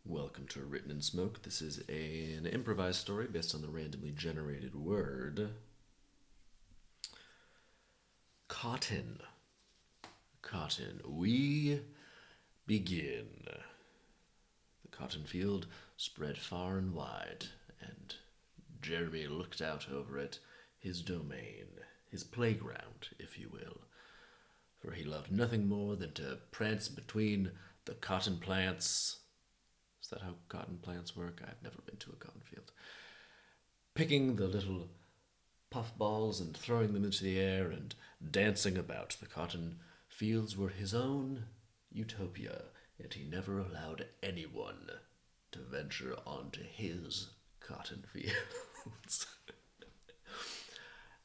Welcome to Written in Smoke. This is an improvised story based on the randomly generated word cotton. Cotton. We begin. The cotton field spread far and wide, and Jeremy looked out over it, his domain, his playground, if you will. For he loved nothing more than to prance between the cotton plants. Is that how cotton plants work? I've never been to a cotton field. Picking the little puffballs and throwing them into the air and dancing about. The cotton fields were his own utopia, yet he never allowed anyone to venture onto his cotton fields.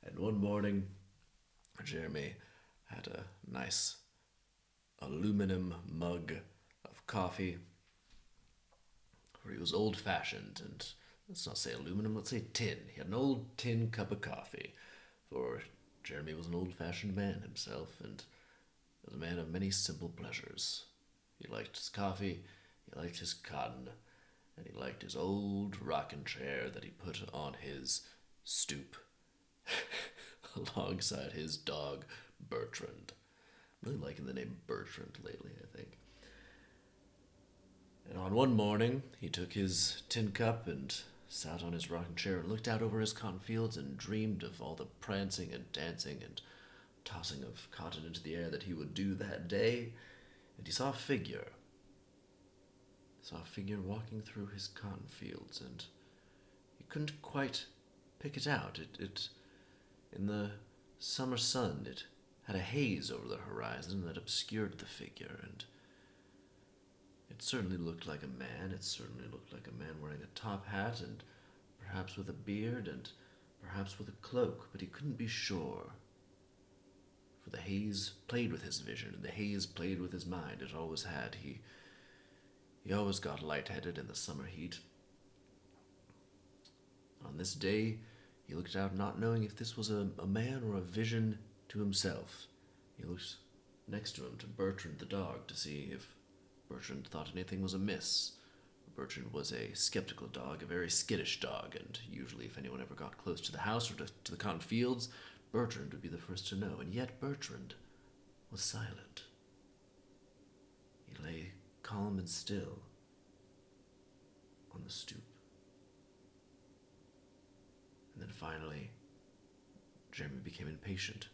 And one morning, Jeremy had a nice aluminum mug of coffee, for he was old fashioned, and let's not say aluminum, let's say tin. He had an old tin cup of coffee, for Jeremy was an old fashioned man himself, and was a man of many simple pleasures. He liked his coffee, he liked his cotton, and he liked his old rocking chair that he put on his stoop alongside his dog, Bertrand. I'm really liking the name Bertrand lately, I think. And on one morning, he took his tin cup and sat on his rocking chair and looked out over his cotton fields and dreamed of all the prancing and dancing and tossing of cotton into the air that he would do that day. And he saw a figure. He saw a figure walking through his cotton fields, and he couldn't quite pick it out. It in the summer sun, it had a haze over the horizon that obscured the figure, and it certainly looked like a man. It certainly looked like a man wearing a top hat and perhaps with a beard and perhaps with a cloak, but he couldn't be sure. For the haze played with his vision, and the haze played with his mind. It always had. He always got lightheaded in the summer heat. On this day, he looked out not knowing if this was a man or a vision to himself. He looked next to him to Bertrand the dog to see if Bertrand thought anything was amiss. Bertrand was a skeptical dog, a very skittish dog, and usually if anyone ever got close to the house or to the cotton fields, Bertrand would be the first to know. And yet Bertrand was silent. He lay calm and still on the stoop. And then finally, Jeremy became impatient,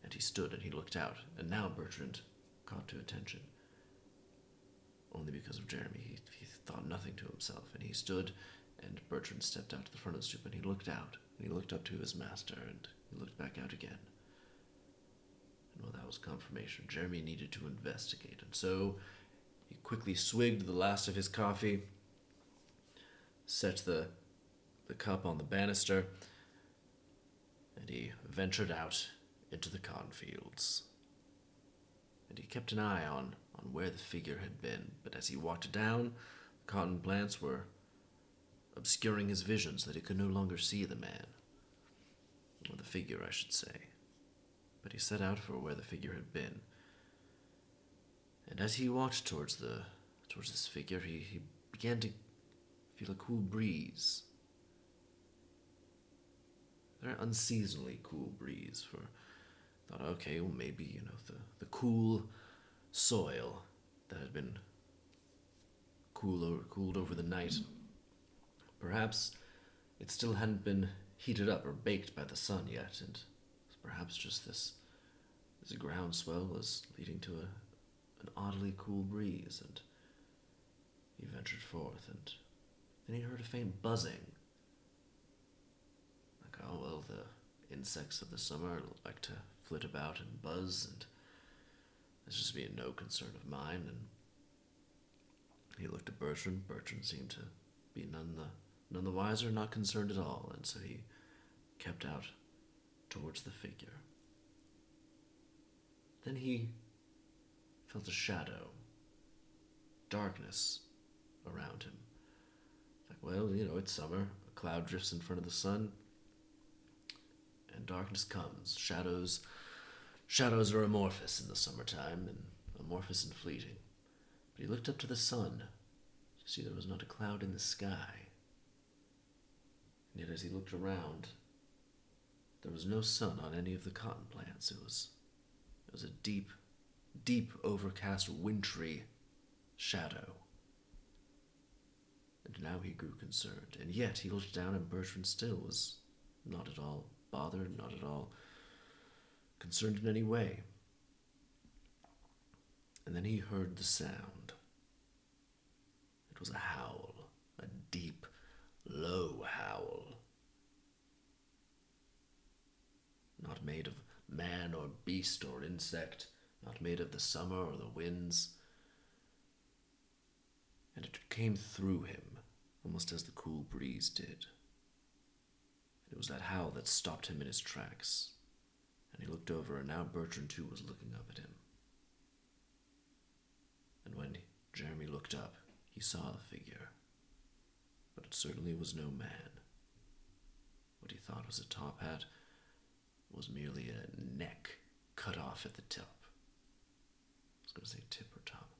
and he stood and he looked out, and now Bertrand caught to attention. Only because of Jeremy, he thought nothing to himself, and he stood, and Bertrand stepped out to the front of the stoop, and he looked out, and he looked up to his master, and he looked back out again. And well, that was confirmation. Jeremy needed to investigate, and so he quickly swigged the last of his coffee, set the cup on the banister, and he ventured out into the cotton fields. And he kept an eye on where the figure had been, but as he walked down, the cotton plants were obscuring his vision so that he could no longer see the man. Or the figure, I should say. But he set out for where the figure had been. And as he walked towards this figure, he began to feel a cool breeze. A very unseasonally cool breeze, for thought, okay, well maybe, the cool soil that had been cooled over the night. Perhaps it still hadn't been heated up or baked by the sun yet, and perhaps just this groundswell was leading to an oddly cool breeze, and he ventured forth, and then he heard a faint buzzing. Like, oh well, the insects of the summer like to flit about and buzz, and this just being no concern of mine. And he looked at Bertrand. Bertrand seemed to be none the wiser, not concerned at all, and so he kept out towards the figure. Then he felt a shadow, darkness around him. Like, well, it's summer. A cloud drifts in front of the sun, and darkness comes. Shadows are amorphous in the summertime, and amorphous and fleeting. But he looked up to the sun, See, there was not a cloud in the sky, and yet as he looked around, there was no sun on any of the cotton plants. It was a deep, deep, overcast, wintry shadow. And now he grew concerned, and yet he looked down, and Bertrand still was not at all bothered, not at all concerned in any way. And then he heard the sound. It was a howl, a deep, low howl. Not made of man or beast or insect, not made of the summer or the winds. And it came through him, almost as the cool breeze did. It was that howl that stopped him in his tracks. And he looked over, and now Bertrand too was looking up at him. And when Jeremy looked up, he saw the figure. But it certainly was no man. What he thought was a top hat was merely a neck cut off at the top. I was going to say tip or top.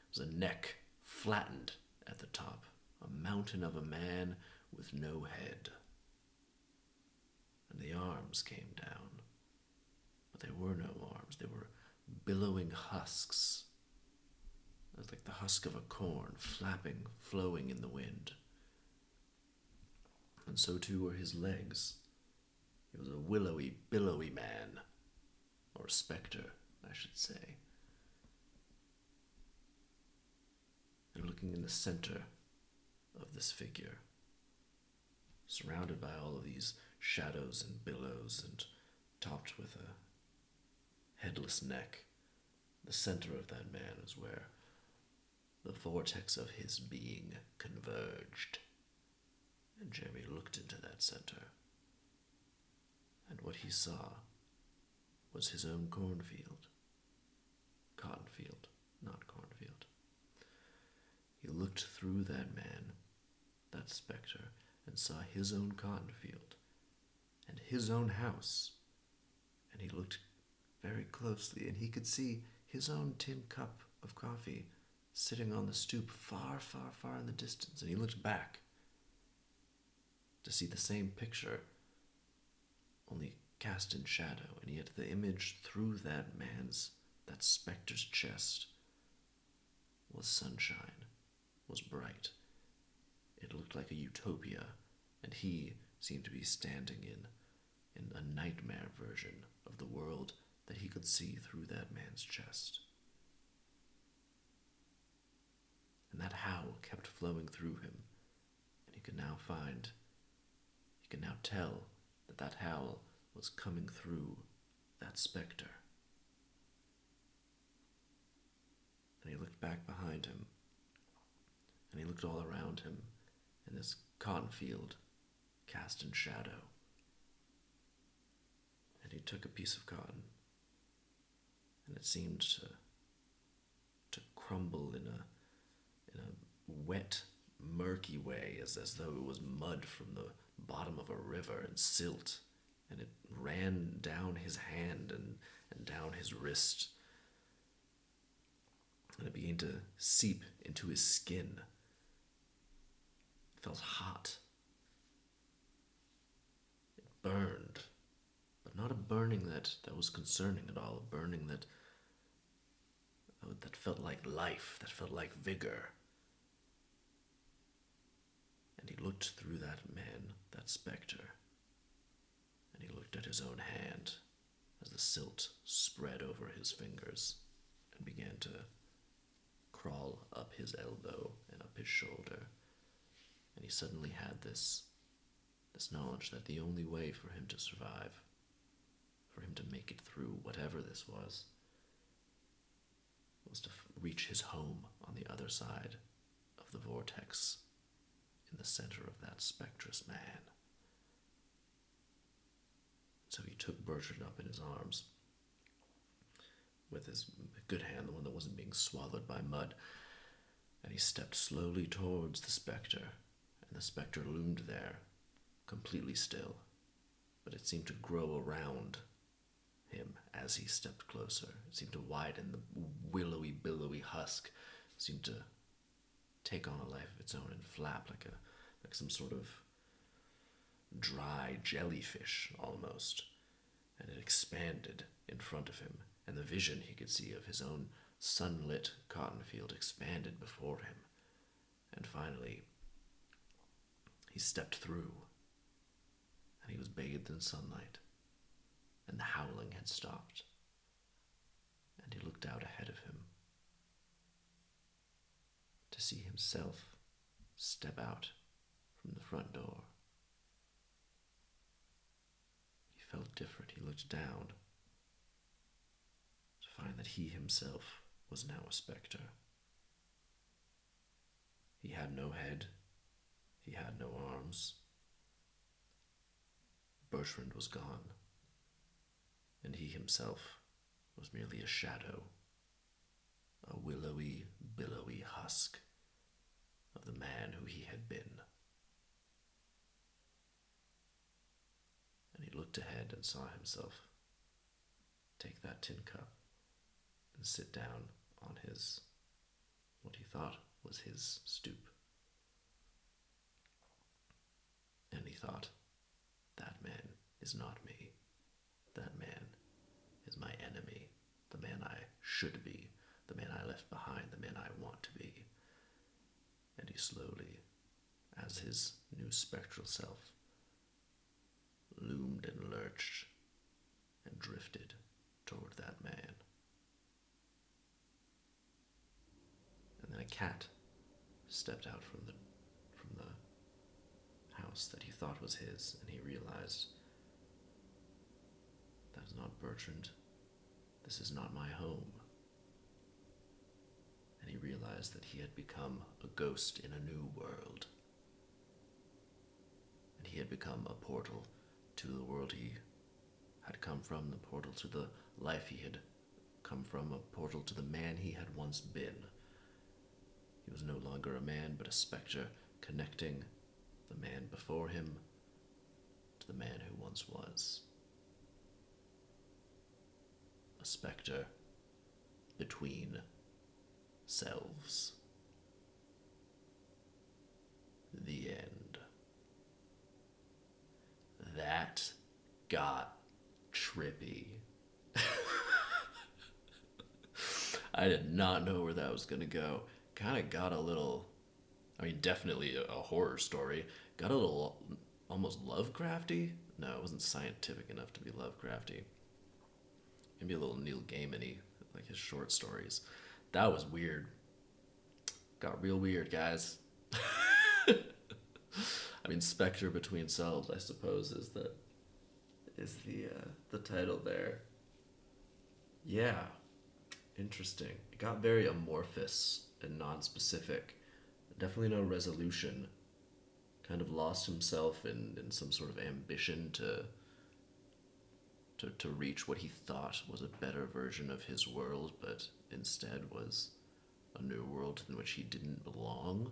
It was a neck flattened at the top. A mountain of a man with no head. And the arms came down. But they were no arms. They were billowing husks. It was like the husk of a corn, flapping, flowing in the wind. And so too were his legs. He was a willowy, billowy man. Or a spectre, I should say. And looking in the center of this figure, surrounded by all of these shadows and billows and topped with a headless neck, the center of that man is where the vortex of his being converged. And Jeremy looked into that center. And what he saw was his own cornfield. Cotton field, not cornfield. He looked through that man, that spectre, and saw his own cotton field and his own house. And he looked very closely, and he could see his own tin cup of coffee sitting on the stoop far, far, far in the distance. And he looked back to see the same picture, only cast in shadow, and yet the image through that spectre's chest, was sunshine, was bright. It looked like a utopia, and he seemed to be standing in a nightmare version of the world that he could see through that man's chest. And that howl kept flowing through him, and he could now tell that howl was coming through that spectre. And he looked back behind him, and he looked all around him in this cotton field cast in shadow. And he took a piece of cotton, and it seemed to crumble in a wet, murky way, as though it was mud from the bottom of a river and silt, and it ran down his hand and down his wrist, and it began to seep into his skin. It felt hot. It burned, but not a burning that was concerning at all, a burning that felt like life, that felt like vigor. And he looked through that man, that spectre, and he looked at his own hand as the silt spread over his fingers and began to crawl up his elbow and up his shoulder. And he suddenly had this knowledge that the only way for him to survive, for him to make it through whatever this was to reach his home on the other side of the vortex, in the center of that spectrous man. So he took Bertrand up in his arms, with his good hand, the one that wasn't being swallowed by mud, and he stepped slowly towards the spectre, and the spectre loomed there, completely still, but it seemed to grow around him as he stepped closer. It seemed to widen. The willowy, billowy husk seemed to take on a life of its own and flap like some sort of dry jellyfish almost. And it expanded in front of him, and the vision he could see of his own sunlit cotton field expanded before him. And finally, he stepped through, and he was bathed in sunlight, and the howling had stopped, and he looked out ahead of him to see himself step out from the front door. He felt different. He looked down to find that he himself was now a spectre. He had no head. He had no arms. Bertrand was gone, and he himself was merely a shadow, a willowy, billowy husk of the man who he had been. And he looked ahead and saw himself take that tin cup and sit down on his, what he thought was his stoop. And he thought, that man is not me. That man is my enemy, the man I should be, the man I left behind, the man I want to be. And he slowly, as his new spectral self, loomed and lurched and drifted toward that man. And then a cat stepped out from the house that he thought was his, and he realized, that is not Bertrand. This is not my home. And he realized that he had become a ghost in a new world. And he had become a portal to the world he had come from, the portal to the life he had come from, a portal to the man he had once been. He was no longer a man, but a spectre, connecting the man before him to the man who once was. A spectre between selves. The end. That got trippy. I did not know where that was going to go. Kind of got a little, definitely a horror story. Got a little almost Lovecrafty. No, it wasn't scientific enough to be Lovecrafty. Maybe a little Neil Gaiman-y, like his short stories. That was weird. Got real weird, guys. Spectre between selves, I suppose, is the title there. Yeah, interesting. It got very amorphous and non-specific. Definitely no resolution. Kind of lost himself in some sort of ambition to reach what he thought was a better version of his world, but instead was a new world in which he didn't belong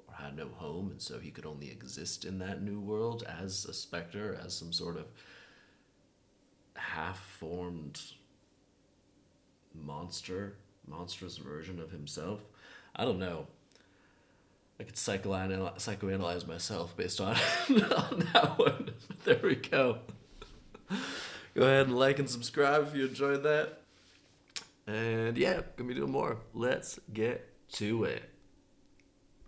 or had no home, and so he could only exist in that new world as a specter, as some sort of half-formed monstrous version of himself. I don't know. I could psychoanalyze myself based on, on that one. There we go. Go ahead and like and subscribe if you enjoyed that. And yeah, gonna be doing more. Let's get to it.